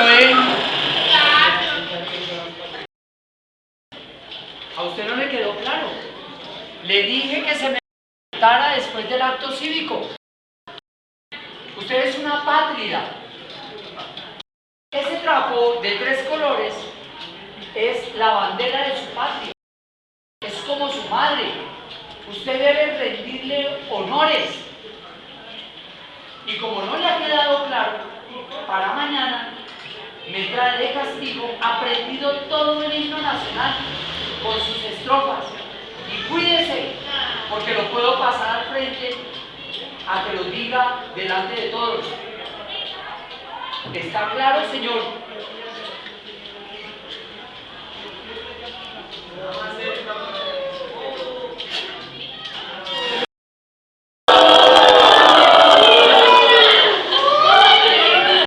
¿eh? A usted no le quedó claro. Le dije que se me presentara después del acto cívico. Usted es una apátrida. Ese trapo de 3 colores es la bandera de su patria. Es como su madre. Usted debe rendirle honores. Y como no le ha quedado claro, para mañana me trae de castigo aprendido todo el himno nacional con sus estrofas. Y cuídese, porque lo puedo pasar al frente a que lo diga delante de todos. ¿Está claro, señor?